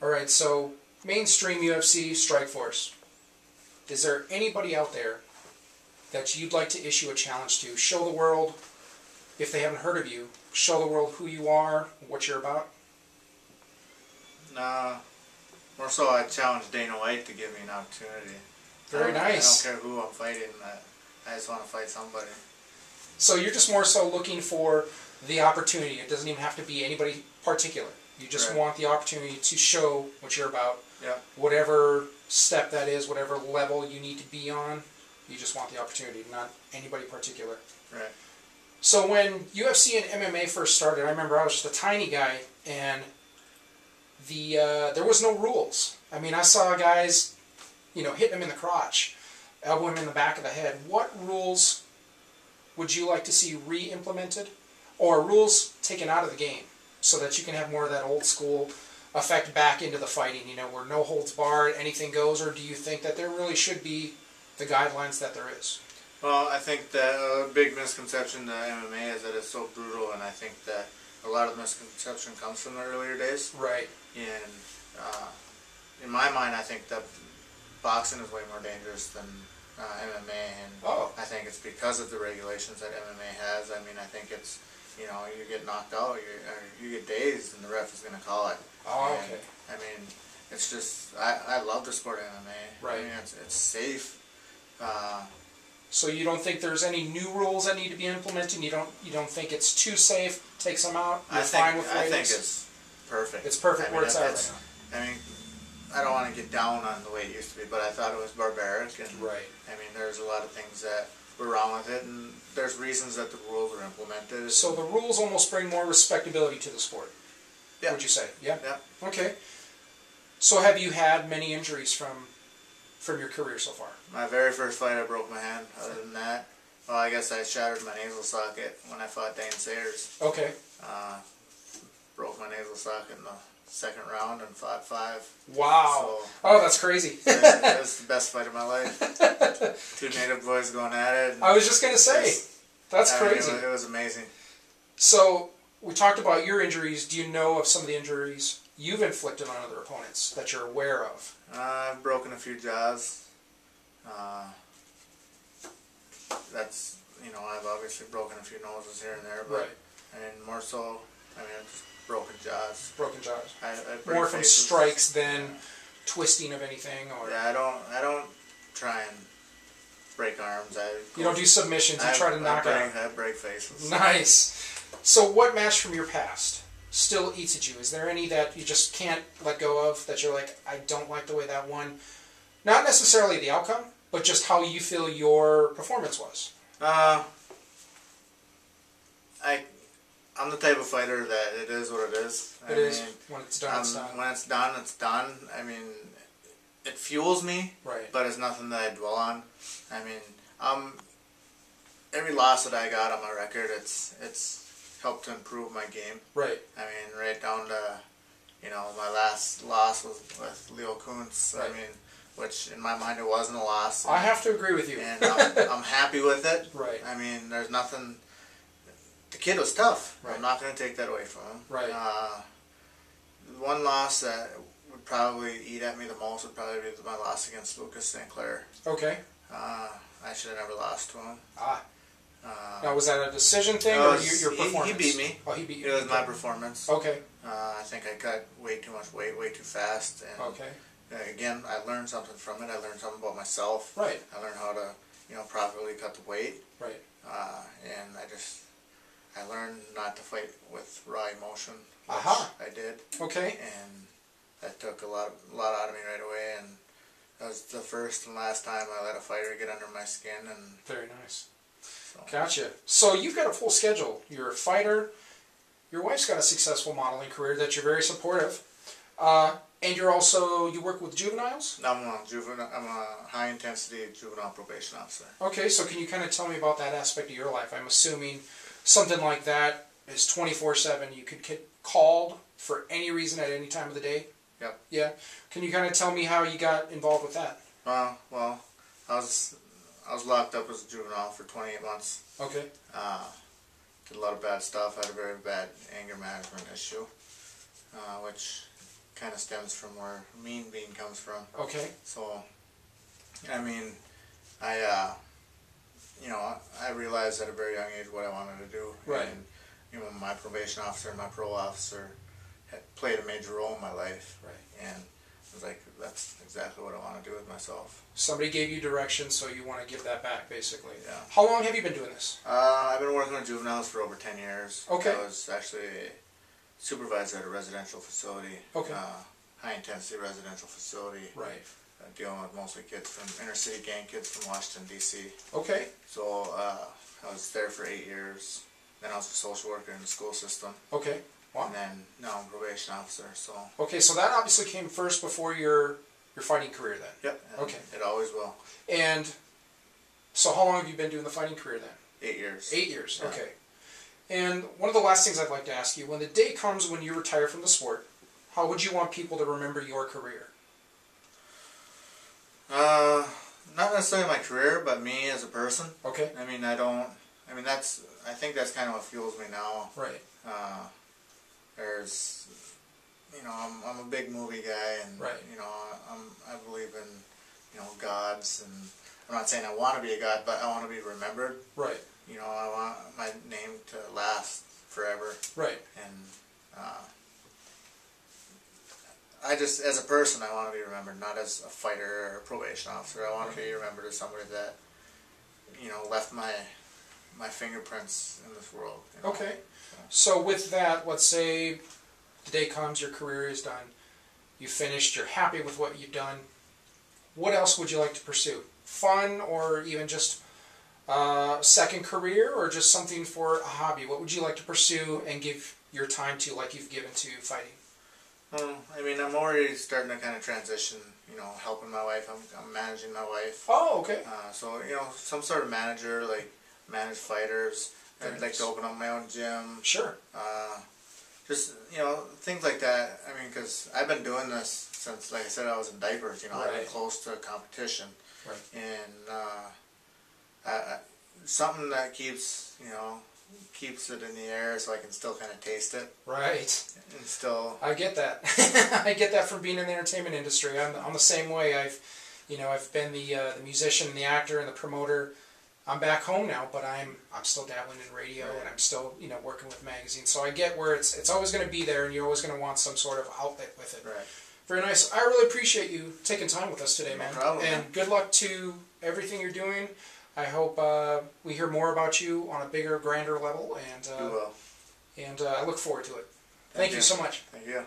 All right, so mainstream UFC, Strikeforce. Is there anybody out there that you'd like to issue a challenge to? Show the world, if they haven't heard of you, show the world who you are, what you're about? Nah, more so I challenge Dana White to give me an opportunity. Very nice. I don't care who I'm fighting, I just want to fight somebody. So you're just more so looking for the opportunity. It doesn't even have to be anybody particular. You just want the opportunity to show what you're about. Yeah. Whatever step that is, whatever level you need to be on, you just want the opportunity, not anybody particular. Right. So when UFC and MMA first started, I remember I was just a tiny guy, and there was no rules. I mean, I saw guys, hitting him in the crotch, elbowing him in the back of the head. What rules would you like to see re-implemented, or rules taken out of the game, so that you can have more of that old school effect back into the fighting, where no holds barred, anything goes? Or do you think that there really should be the guidelines that there is? Well, I think that a big misconception to MMA is that it's so brutal, and I think that a lot of the misconception comes from the earlier days. Right. And in my mind, I think that boxing is way more dangerous than MMA, and I think it's because of the regulations that MMA has. I mean, I think it's, you get knocked out, you get dazed, and the ref is going to call it. Oh, okay. I mean, it's just, I love the sport of MMA. Right. I mean, it's safe. So you don't think there's any new rules that need to be implemented? You don't think it's too safe? Takes them out? You're fine with the way I think it's perfect. It's perfect where it's at right now. I mean, I don't want to get down on the way it used to be, but I thought it was barbaric. And right. I mean, there's a lot of things that were wrong with it, and there's reasons that the rules were implemented. So the rules almost bring more respectability to the sport. Yeah. Would you say? Yeah. Yeah. Okay. So have you had many injuries from your career so far? My very first fight, I broke my hand. Other than that, well, I guess I shattered my nasal socket when I fought Dane Sayers. Okay. Broke my nasal socket in the second round and fought 5. Wow. So, that's crazy. That was the best fight of my life. 2 native boys going at it. I was just going to say, that's crazy. It was amazing. So, we talked about your injuries. Do you know of some of the injuries you've inflicted on other opponents that you're aware of? I've broken a few jaws. That's, I've obviously broken a few noses here and there, but and more so, just broken jaws. Broken jaws. I more from strikes than twisting of anything, or I don't try and break arms. You don't do submissions. You try to knock out. I break faces. Nice. So, what match from your past still eats at you? Is there any that you just can't let go of, that you're like, I don't like the way that won? Not necessarily the outcome, but just how you feel your performance was. I'm the type of fighter that it is what it is. It is. When it's done, it's done. When it's done, it's done. I mean, it fuels me, but it's nothing that I dwell on. I mean, every loss that I got on my record, it's helped to improve my game. Right. I mean, right down to, my last loss was with Leo Kuntz. Right. I mean, which in my mind it wasn't a loss. I have to agree with you. And I'm happy with it. Right. I mean, there's nothing. The kid was tough. Right. I'm not going to take that away from him. Right. One loss that would probably eat at me the most would probably be my loss against Lucas St. Clair. Okay. I should have never lost to him. Now, was that a decision thing or your performance? He beat me. Oh, he beat you. It was my performance. Okay. I think I cut way too much weight, way too fast. And again, I learned something from it. I learned something about myself. Right. I learned how to, properly cut the weight. Right. And I learned not to fight with raw emotion, which I did. Okay. And that took a lot out of me right away. And that was the first and last time I let a fighter get under my skin. And very nice. So. Gotcha. So you've got a full schedule. You're a fighter. Your wife's got a successful modeling career that you're very supportive. And you work with juveniles? I'm a high-intensity juvenile probation officer. Okay, so can you kind of tell me about that aspect of your life? I'm assuming something like that is 24/7. You could get called for any reason at any time of the day? Yep. Yeah. Can you kind of tell me how you got involved with that? Well, I was locked up as a juvenile for 28 months. Okay. Did a lot of bad stuff. I had a very bad anger management issue, which kind of stems from where Mean Bean comes from. Okay. So, I mean, I realized at a very young age what I wanted to do. Right. And, my probation officer and my parole officer had played a major role in my life. Right. And I was like, that's exactly what I want to do with myself. Somebody gave you direction, so you want to give that back, basically. Yeah. How long have you been doing this? I've been working with juveniles for over 10 years. Okay. I was actually a supervisor at a residential facility. Okay. High-intensity residential facility. Right. Dealing with mostly kids from inner-city gang kids from Washington, D.C. Okay. So I was there for 8 years. Then I was a social worker in the school system. Okay. Wow. And then now I'm a probation officer. So. Okay, so that obviously came first before your fighting career then. Yep. Okay. It always will. And so how long have you been doing the fighting career then? 8 years. 8 years. Yeah. Okay. And one of the last things I'd like to ask you, when the day comes when you retire from the sport, how would you want people to remember your career? Not necessarily my career, but me as a person. Okay. I think that's kind of what fuels me now. Right. There's, I'm a big movie guy, and right. I believe in, gods, and I'm not saying I want to be a god, but I want to be remembered. Right. I want my name to last forever. Right. And I just, as a person, I want to be remembered, not as a fighter or a probation officer. I want to be remembered as somebody that, left my fingerprints in this world. Okay. So with that, let's say the day comes, your career is done, you finished, you're happy with what you've done. What else would you like to pursue? Fun, or even just second career, or just something for a hobby? What would you like to pursue and give your time to, like you've given to fighting? I'm already starting to kind of transition, helping my wife. I'm managing my wife. Oh, okay. So, some sort of manager, like manage fighters. I'd like to open up my own gym. Sure. Just, things like that. Because I've been doing this since, like I said, I was in diapers. Right. I've been close to competition. Right. And something that keeps it in the air so I can still kind of taste it. Right. And still. I get that. I get that from being in the entertainment industry. I'm the same way. I've been the musician and the actor and the promoter. I'm back home now, but I'm still dabbling in radio, right. and I'm still working with magazines. So I get where it's always going to be there, and you're always going to want some sort of outlet with it. Right. Very nice. I really appreciate you taking time with us today, man. No problem, and man. Good luck to everything you're doing. I hope we hear more about you on a bigger, grander level, and You will. And I look forward to it. Thank you so much. Thank you.